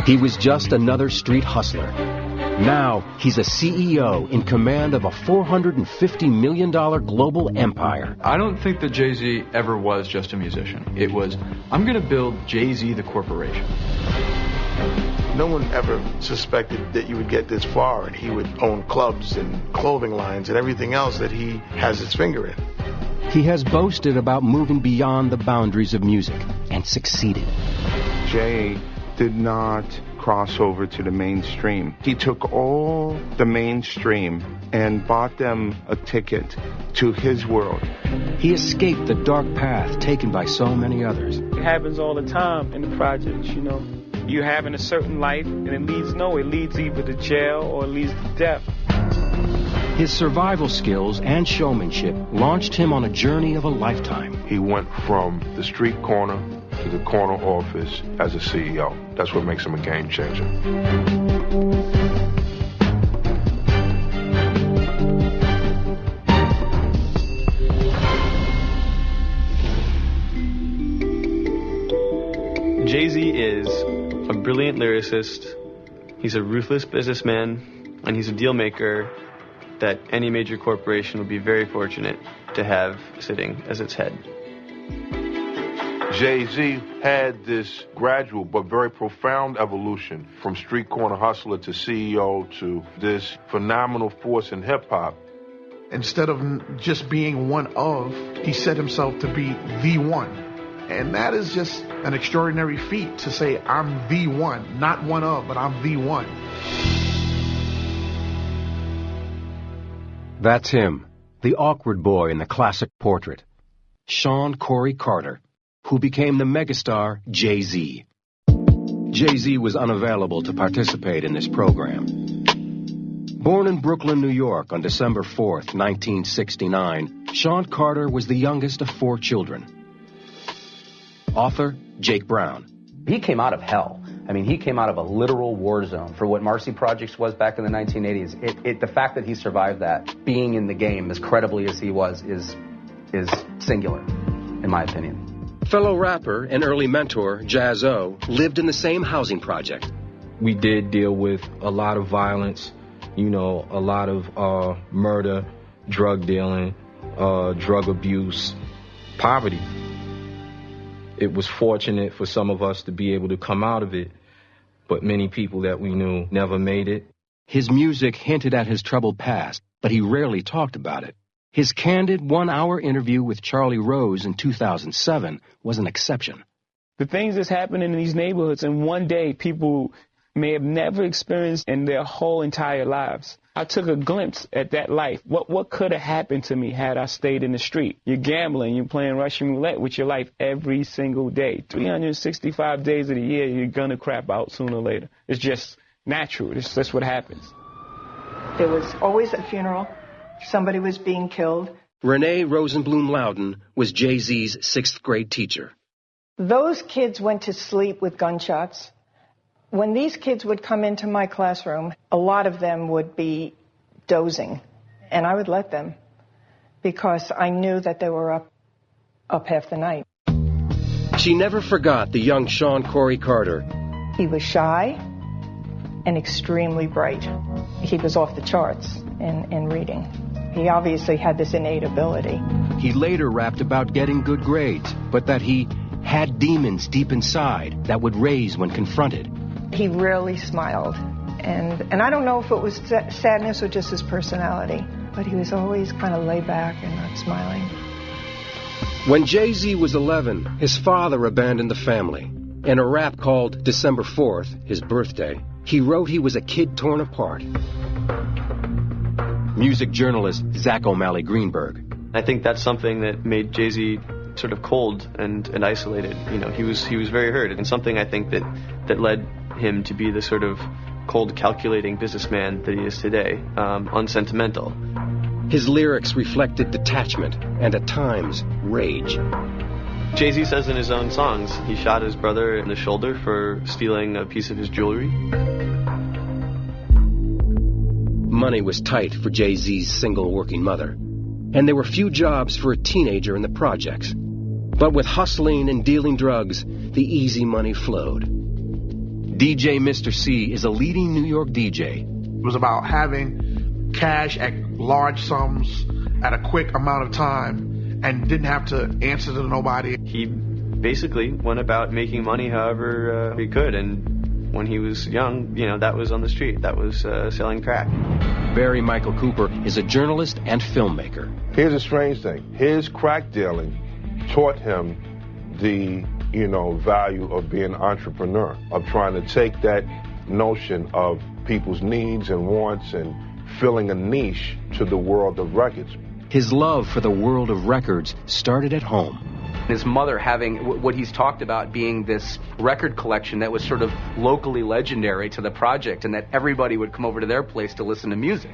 He was just another street hustler. Now, he's a CEO in command of a $450 million global empire. I don't think that Jay Zi ever was just a musician. It was, I'm going to build Jay Zi the corporation. No one ever suspected that you would get this far, and he would own clubs and clothing lines and everything else that he has his finger in. He has boasted about moving beyond the boundaries of music and succeeded. Jay did not cross over to the mainstream. He took all the mainstream and bought them a ticket to his world. He escaped the dark path taken by so many others. It happens all the time in the projects, you know. You having a certain life, and it leads either to jail or it leads to death. His survival skills and showmanship launched him on a journey of a lifetime. He went from the street corner to the corner office as a CEO. That's what makes him a game changer. Jay Zi is a brilliant lyricist, he's a ruthless businessman, and he's a deal maker that any major corporation would be very fortunate to have sitting as its head. Jay Zi had this gradual but very profound evolution from street corner hustler to CEO to this phenomenal force in hip-hop. Instead of just being one of, he set himself to be the one. And that is just an extraordinary feat to say, I'm the one, not one of, but I'm the one. That's him, the awkward boy in the classic portrait, Sean Corey Carter, who became the megastar Jay Zi. Jay Zi was unavailable to participate in this program. Born in Brooklyn, New York on December 4th, 1969, Sean Carter was the youngest of 4 children. Author, Jake Brown. He came out of hell. I mean, he came out of a literal war zone. For what Marcy Projects was back in the 1980s, the fact that he survived that, being in the game as credibly as he was, is singular, in my opinion. Fellow rapper and early mentor, Jaz-O, lived in the same housing project. We did deal with a lot of violence, you know, a lot of murder, drug dealing, drug abuse, poverty. It was fortunate for some of us to be able to come out of it, but many people that we knew never made it. His music hinted at his troubled past, but he rarely talked about it. His candid 1-hour interview with Charlie Rose in 2007 was an exception. The things that's happening in these neighborhoods, and one day people may have never experienced in their whole entire lives. I took a glimpse at that life. What could have happened to me had I stayed in the street? You're gambling, you're playing Russian roulette with your life every single day. 365 days of the year, you're going to crap out sooner or later. It's just natural. That's what happens. There was always a funeral. Somebody was being killed. Renee Rosenblum Loudon was Jay Z's 6th grade teacher. Those kids went to sleep with gunshots. When these kids would come into my classroom, a lot of them would be dozing, and I would let them because I knew that they were up half the night. She never forgot the young Sean Corey Carter. He was shy and extremely bright. He was off the charts in reading. He obviously had this innate ability. He later rapped about getting good grades, but that he had demons deep inside that would raise when confronted. He rarely smiled, and I don't know if it was sadness or just his personality, but he was always kind of laid back and not smiling. When Jay Zi was 11, his father abandoned the family. In a rap called December 4th, his birthday, he wrote he was a kid torn apart. Music journalist Zach O'Malley Greenberg. I think that's something that made Jay Zi sort of cold and isolated. You know, he was very hurt, and something I think that led him to be the sort of cold, calculating businessman that he is today, unsentimental. His lyrics reflected detachment and, at times, rage. Jay Zi says in his own songs he shot his brother in the shoulder for stealing a piece of his jewelry. Money was tight for Jay Z's single working mother, and there were few jobs for a teenager in the projects. But with hustling and dealing drugs, the easy money flowed. DJ Mr. C is a leading New York DJ. It was about having cash at large sums at a quick amount of time and didn't have to answer to nobody. He basically went about making money however he could, and when he was young, you know, that was on the street. That was selling crack. Barry Michael Cooper is a journalist and filmmaker. Here's a strange thing. His crack dealing taught him the, value of being an entrepreneur, of trying to take that notion of people's needs and wants and filling a niche to the world of records. His love for the world of records started at home. His mother having what he's talked about being this record collection that was sort of locally legendary to the project, and that everybody would come over to their place to listen to music.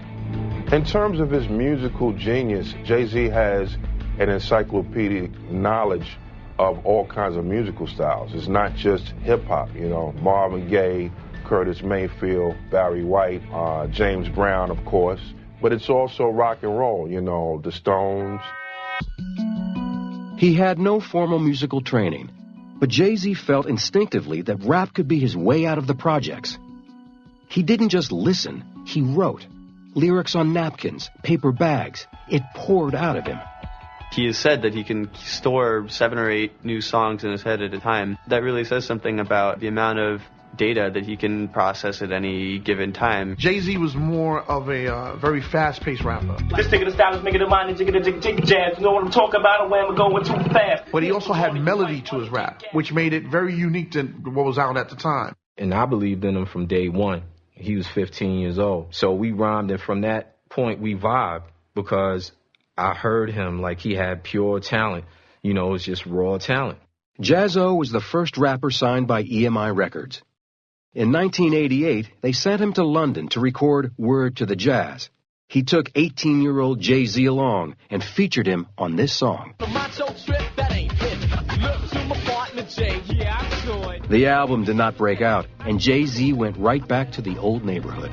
In terms of his musical genius, Jay-Z has an encyclopedic knowledge of all kinds of musical styles. It's not just hip-hop, Marvin Gaye, Curtis Mayfield, Barry White, James Brown, of course. But it's also rock and roll, the Stones. He had no formal musical training, but Jay-Z felt instinctively that rap could be his way out of the projects. He didn't just listen, he wrote. Lyrics on napkins, paper bags. It poured out of him. He has said that he can store 7 or 8 new songs in his head at a time. That really says something about the amount of data that he can process at any given time. Jay-Z was more of a very fast-paced rapper. This ticket style is making the mind and jigga jazz. You know what I'm talking about, or where I'm going too fast. But he also had melody to his rap, which made it very unique to what was out at the time. And I believed in him from day one. He was 15 years old. So we rhymed, and from that point we vibed because I heard him like he had pure talent. It was just raw talent. Jaz-O was the first rapper signed by EMI Records. In 1988, they sent him to London to record Word to the Jazz. He took 18-year-old Jay-Z along and featured him on this song. The album did not break out, and Jay-Z went right back to the old neighborhood.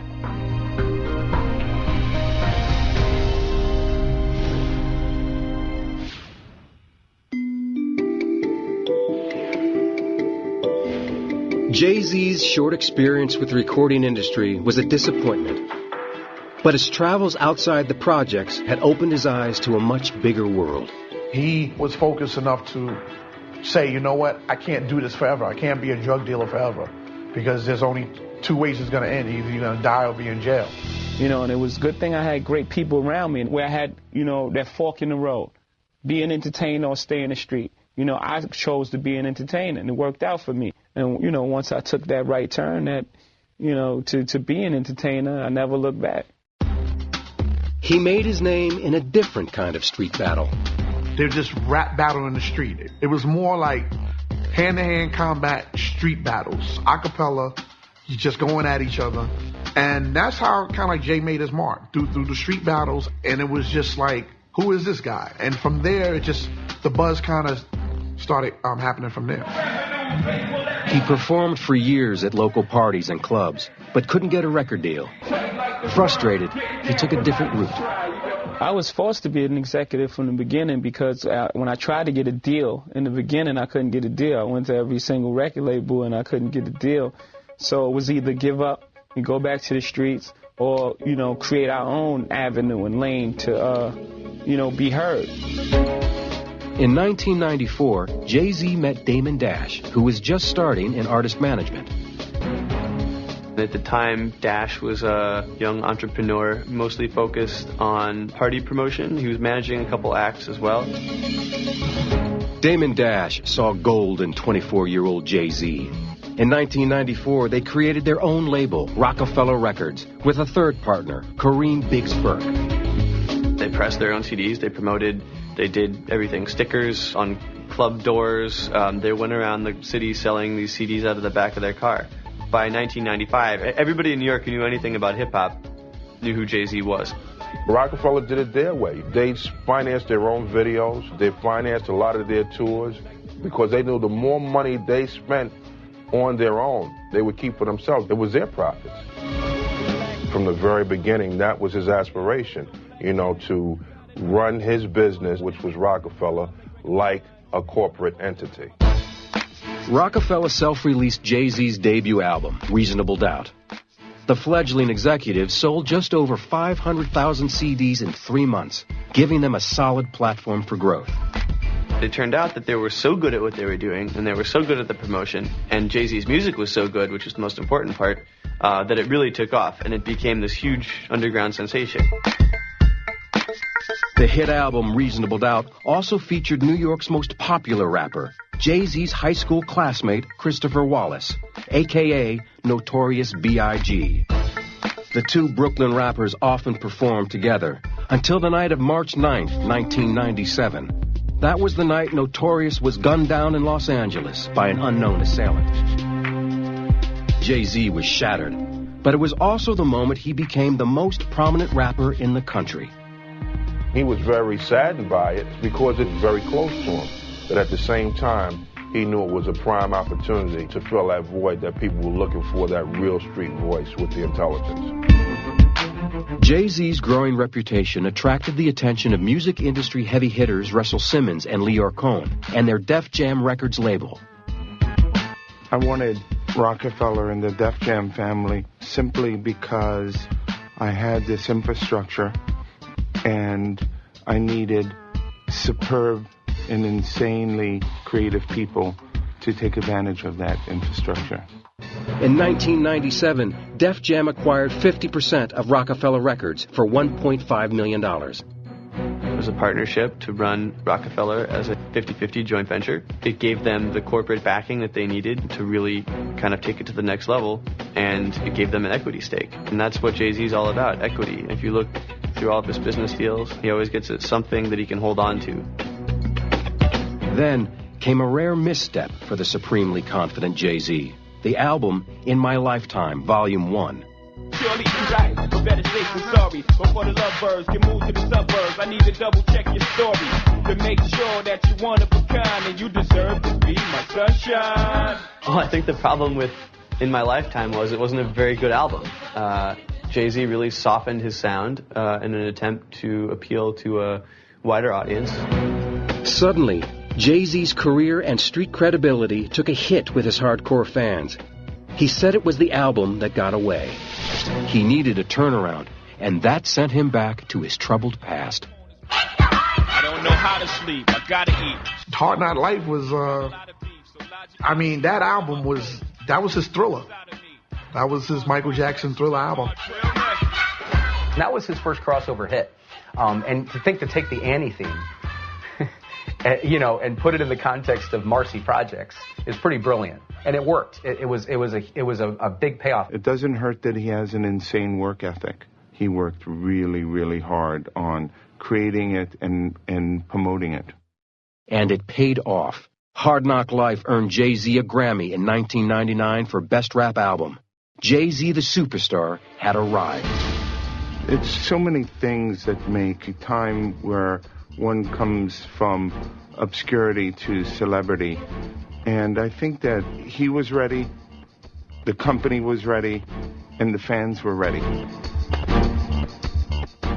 Jay-Z's short experience with the recording industry was a disappointment. But his travels outside the projects had opened his eyes to a much bigger world. He was focused enough to say, you know what, I can't do this forever. I can't be a drug dealer forever because there's only 2 ways it's going to end. Either you're going to die or be in jail. And it was a good thing I had great people around me where I had, that fork in the road. Be an entertainer or stay in the street. I chose to be an entertainer, and it worked out for me. And, once I took that right turn to be an entertainer, I never looked back. He made his name in a different kind of street battle. They were just rap battle in the street. It was more like hand-to-hand combat street battles. Acapella, you just going at each other. And that's how kind of like Jay made his mark, through the street battles. And it was just like, who is this guy? And from there, the buzz kind of started happening from there. He performed for years at local parties and clubs, but couldn't get a record deal. Frustrated, he took a different route. I was forced to be an executive from the beginning because when I tried to get a deal in the beginning, I couldn't get a deal. I went to every single record label and I couldn't get a deal. So it was either give up and go back to the streets or, create our own avenue and lane to, be heard. In 1994, Jay-Z met Damon Dash, who was just starting in artist management. At the time, Dash was a young entrepreneur, mostly focused on party promotion. He was managing a couple acts as well. Damon Dash saw gold in 24-year-old Jay-Z. In 1994, they created their own label, Rockefeller Records, with a third partner, Kareem Biggs Burke. They pressed their own CDs, they promoted, they did everything, stickers on club doors. They went around the city selling these CDs out of the back of their car. By 1995, everybody in New York who knew anything about hip-hop knew who Jay-Z was. Rockefeller did it their way. They financed their own videos. They financed a lot of their tours because they knew the more money they spent on their own, they would keep for themselves. It was their profits. From the very beginning, that was his aspiration, to run his business, which was Rockefeller, like a corporate entity. Rockefeller self-released Jay-Z's debut album, Reasonable Doubt. The fledgling executive sold just over 500,000 CDs in 3 months, giving them a solid platform for growth. It turned out that they were so good at what they were doing, and they were so good at the promotion, and Jay-Z's music was so good, which is the most important part, that it really took off, and it became this huge underground sensation. The hit album Reasonable Doubt also featured New York's most popular rapper, Jay-Z's high school classmate, Christopher Wallace, a.k.a. Notorious B.I.G. The two Brooklyn rappers often performed together until the night of March 9th, 1997. That was the night Notorious was gunned down in Los Angeles by an unknown assailant. Jay-Z was shattered, but it was also the moment he became the most prominent rapper in the country. He was very saddened by it because it's very close to him. But at the same time, he knew it was a prime opportunity to fill that void that people were looking for, that real street voice with the intelligence. Jay-Z's growing reputation attracted the attention of music industry heavy hitters Russell Simmons and Lyor Cohen and their Def Jam Records label. I wanted Rockefeller and the Def Jam family simply because I had this infrastructure and I needed superb and insanely creative people to take advantage of that infrastructure. In 1997, Def Jam acquired 50% of Rockefeller Records for $1.5 million. It was a partnership to run Rockefeller as a 50-50 joint venture. It gave them the corporate backing that they needed to really kind of take it to the next level, and it gave them an equity stake. And that's what Jay-Z's all about, equity. If you look through all of his business deals, he always gets something that he can hold on to. Then came a rare misstep for the supremely confident Jay-Z. The album, In My Lifetime, Volume 1. Surely you right, but better safe than sorry. Before the lovebirds can move to the suburbs, I need to double check your story to make sure that you're one of a kind and you deserve to be my sunshine. Well, I think the problem with In My Lifetime was it wasn't a very good album. Jay-Z really softened his sound in an attempt to appeal to a wider audience. Suddenly, Jay-Z's career and street credibility took a hit with his hardcore fans. He said it was the album that got away. He needed a turnaround, and that sent him back to his troubled past. I don't know how to sleep. I gotta eat. Hard Knock Life was, that album that was his Thriller. That was his Michael Jackson Thriller album. That was his first crossover hit. And to take the Annie theme, and put it in the context of Marcy projects is pretty brilliant, and it worked. It was a big payoff. It doesn't hurt that he has an insane work ethic. He worked really, really hard on creating it and promoting it. And it paid off. Hard Knock Life earned Jay-Z a Grammy in 1999 for Best Rap Album. Jay-Z the Superstar had arrived. It's so many things that make a time where one comes from obscurity to celebrity. And I think that he was ready, the company was ready, and the fans were ready.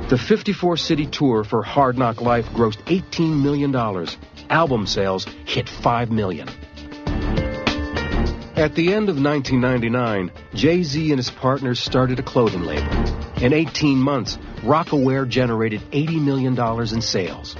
The 54-city tour for Hard Knock Life grossed $18 million. Album sales hit $5 million. At the end of 1999, Jay-Z and his partners started a clothing label. In 18 months, Rockaware generated $80 million in sales.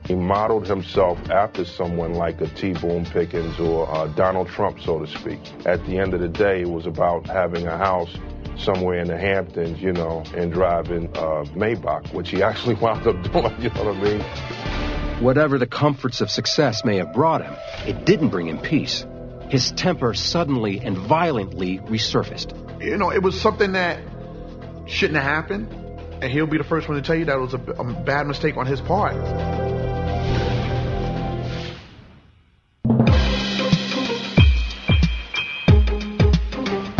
He modeled himself after someone like a T. Boone Pickens or Donald Trump, so to speak. At the end of the day, it was about having a house somewhere in the Hamptons, and driving Maybach, which he actually wound up doing, you know what I mean? Whatever the comforts of success may have brought him, it didn't bring him peace. His temper suddenly and violently resurfaced. It was something that shouldn't have happened, and he'll be the first one to tell you that it was a bad mistake on his part.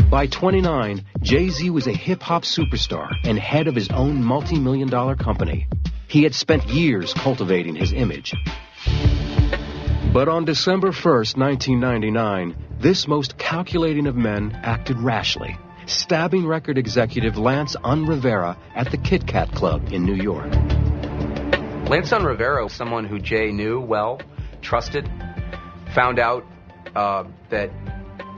By 29, Jay-Z was a hip-hop superstar and head of his own multi-million-dollar company. He had spent years cultivating his image. But on December 1st, 1999, this most calculating of men acted rashly, stabbing record executive Lance Un Rivera at the Kit Kat Club in New York. Lance Un Rivera, someone who Jay knew well, trusted, found out that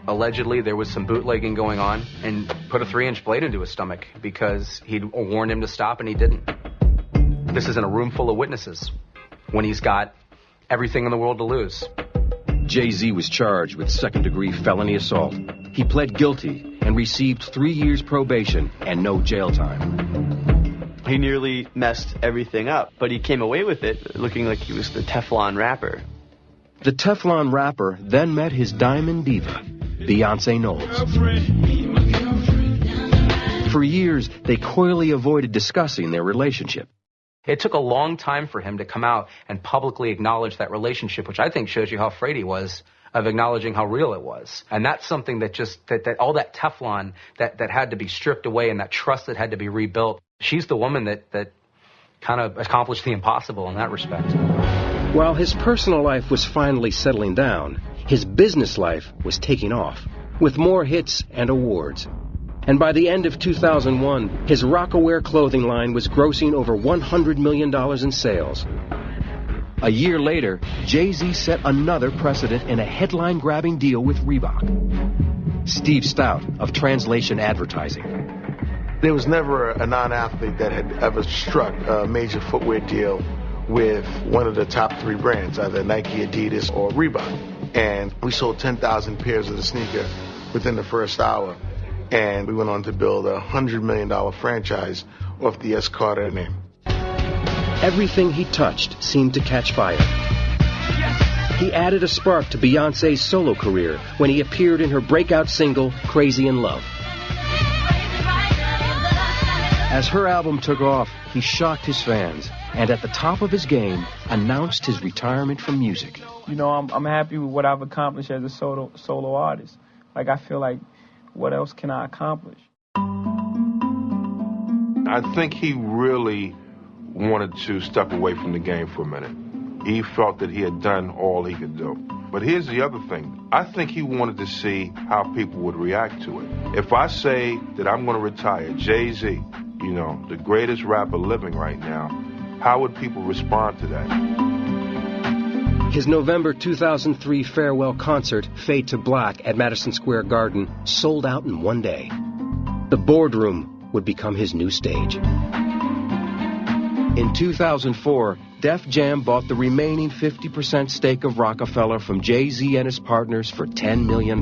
allegedly there was some bootlegging going on and put a 3-inch blade into his stomach because he'd warned him to stop and he didn't. This is in a room full of witnesses when he's got everything in the world to lose. Jay Zi was charged with second-degree felony assault. He pled guilty and received 3 years probation and no jail time. He nearly messed everything up, but he came away with it looking like he was the Teflon rapper. The Teflon rapper then met his diamond diva, Beyonce Knowles. For years, they coyly avoided discussing their relationship. It took a long time for him to come out and publicly acknowledge that relationship, which I think shows you how afraid he was of acknowledging how real it was. And that's something that that all that Teflon that had to be stripped away and that trust that had to be rebuilt. She's the woman that kind of accomplished the impossible in that respect. While his personal life was finally settling down, his business life was taking off, with more hits and awards. And by the end of 2001, his Rocawear clothing line was grossing over $100 million in sales. A year later, Jay Zi set another precedent in a headline-grabbing deal with Reebok. Steve Stout of Translation Advertising. There was never a non-athlete that had ever struck a major footwear deal with one of the top 3 brands, either Nike, Adidas, or Reebok. And we sold 10,000 pairs of the sneaker within the first hour. And we went on to build a $100 million franchise off the S. Carter name. Everything he touched seemed to catch fire. He added a spark to Beyonce's solo career when he appeared in her breakout single, Crazy in Love. As her album took off, he shocked his fans, and at the top of his game, announced his retirement from music. You know, I'm happy with what I've accomplished as a solo artist. Like, I feel like, what else can I accomplish? I think he really wanted to step away from the game for a minute. He felt that he had done all he could do. But here's the other thing. I think he wanted to see how people would react to it. If I say that I'm going to retire, Jay Zi, you know, the greatest rapper living right now, how would people respond to that? His November 2003 farewell concert, Fade to Black, at Madison Square Garden, sold out in one day. The boardroom would become his new stage. In 2004, Def Jam bought the remaining 50% stake of Rockefeller from Jay-Z and his partners for $10 million.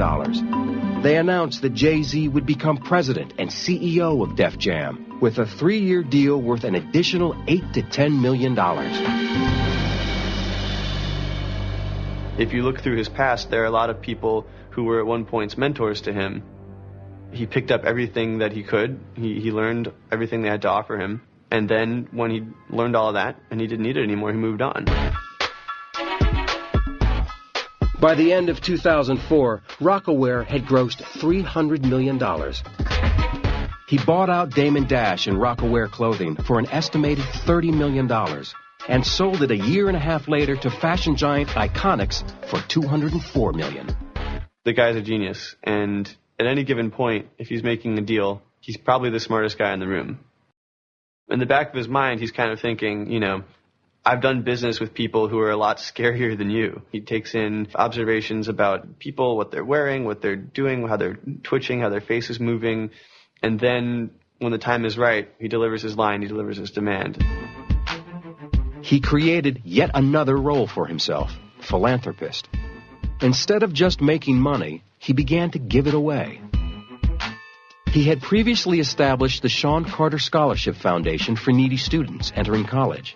They announced that Jay-Z would become president and CEO of Def Jam, with a 3-year deal worth an additional $8 to $10 million. If you look through his past, there are a lot of people who were at one point mentors to him. He picked up everything that he could. He learned everything they had to offer him. And then when he learned all of that and he didn't need it anymore, he moved on. By the end of 2004, Rocawear had grossed $300 million. He bought out Damon Dash and Rocawear clothing for an estimated $30 million and sold it a year and a half later to fashion giant Iconics for $204 million. The guy's a genius, and at any given point, if he's making a deal, he's probably the smartest guy in the room. In the back of his mind, he's kind of thinking, you know, I've done business with people who are a lot scarier than you. He takes in observations about people, what they're wearing, what they're doing, how they're twitching, how their face is moving. And then when the time is right, he delivers his line, he delivers his demand. He created yet another role for himself, philanthropist. Instead of just making money, he began to give it away. He had previously established the Sean Carter Scholarship Foundation for needy students entering college.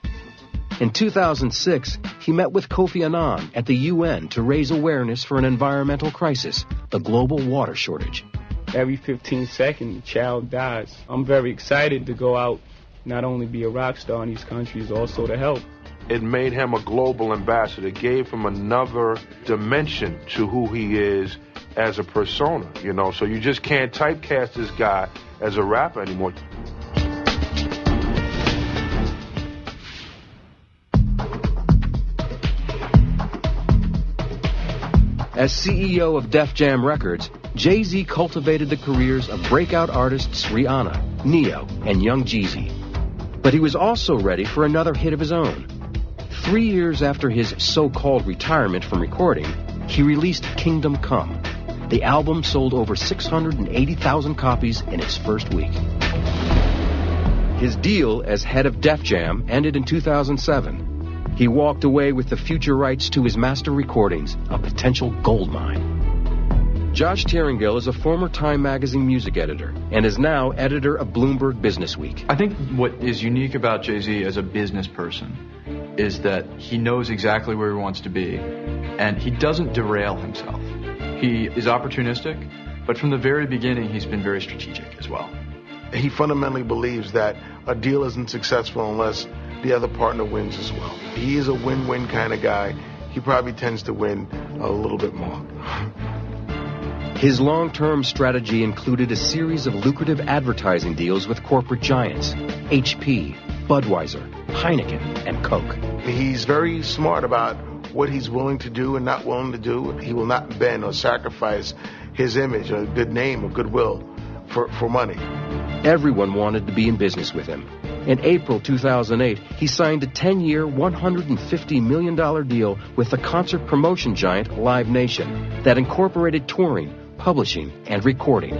In 2006, he met with Kofi Annan at the UN to raise awareness for an environmental crisis, the global water shortage. Every 15 seconds, a child dies. I'm very excited to go out, not only be a rock star in these countries, also to help. It made him a global ambassador. It gave him another dimension to who he is as a persona, you know. So you just can't typecast this guy as a rapper anymore. As CEO of Def Jam Records, Jay-Z cultivated the careers of breakout artists Rihanna, Neo, and Young Jeezy. But he was also ready for another hit of his own. 3 years after his so-called retirement from recording, he released Kingdom Come. The album sold over 680,000 copies in its first week. His deal as head of Def Jam ended in 2007. He walked away with the future rights to his master recordings, a potential gold mine. Josh Tyrangill is a former Time magazine music editor and is now editor of Bloomberg Businessweek. I think what is unique about Jay Z as a business person is that he knows exactly where he wants to be, and he doesn't derail himself. He is opportunistic, but from the very beginning, he's been very strategic as well. He fundamentally believes that a deal isn't successful unless the other partner wins as well. He is a win-win kind of guy. He probably tends to win a little bit more. His long-term strategy included a series of lucrative advertising deals with corporate giants, HP, Budweiser, Heineken, and Coke. He's very smart about what he's willing to do and not willing to do. He will not bend or sacrifice his image or good name or goodwill for money. Everyone wanted to be in business with him. In April 2008, he signed a 10-year, $150 million deal with the concert promotion giant Live Nation that incorporated touring, publishing, and recording.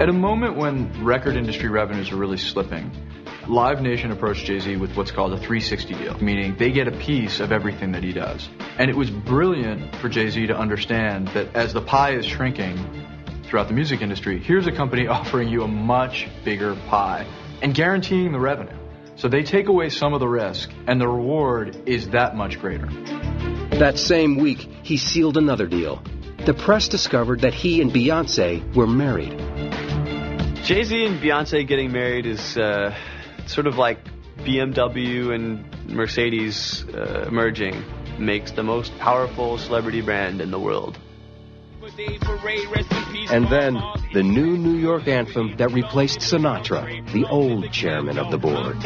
At a moment when record industry revenues are really slipping, Live Nation approached Jay Z with what's called a 360 deal, meaning they get a piece of everything that he does. And it was brilliant for Jay Z to understand that as the pie is shrinking throughout the music industry, here's a company offering you a much bigger pie and guaranteeing the revenue. So they take away some of the risk, and the reward is that much greater. That same week, he sealed another deal. The press discovered that he and Beyoncé were married. Jay-Z and Beyoncé getting married is sort of like BMW and Mercedes merging makes the most powerful celebrity brand in the world. And then, the new New York anthem that replaced Sinatra, the old chairman of the board.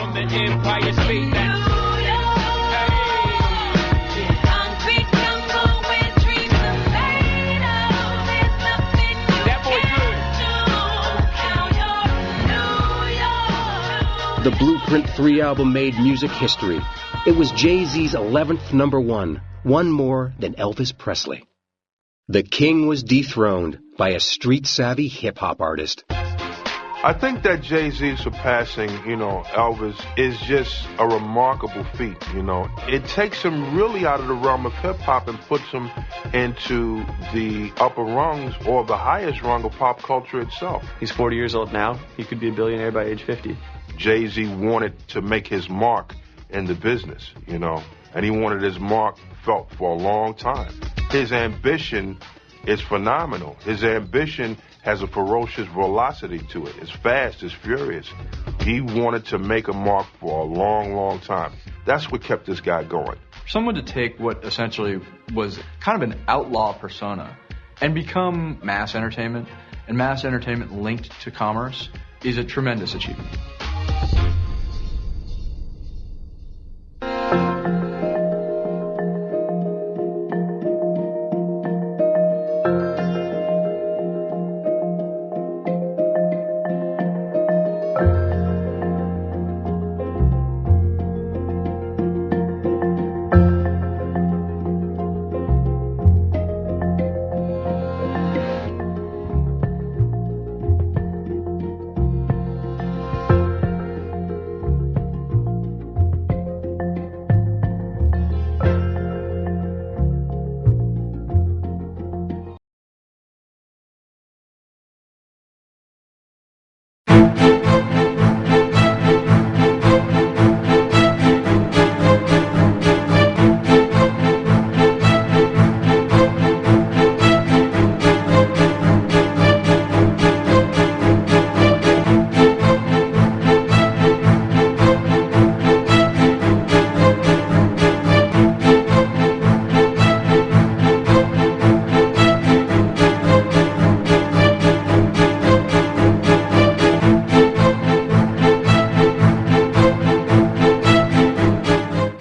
The Blueprint 3 album made music history. It was Jay-Z's 11th number one more than Elvis Presley. The king was dethroned by a street-savvy hip-hop artist. I think that Jay-Z surpassing, Elvis is just a remarkable feat, It takes him really out of the realm of hip-hop and puts him into the upper rungs or the highest rung of pop culture itself. He's 40 years old now. He could be a billionaire by age 50. Jay-Z wanted to make his mark in the business, and he wanted his mark felt for a long time. His ambition is phenomenal. His ambition has a ferocious velocity to it. It's fast, it's furious. He wanted to make a mark for a long, long time. That's what kept this guy going. For someone to take what essentially was kind of an outlaw persona and become mass entertainment, and mass entertainment linked to commerce, is a tremendous achievement.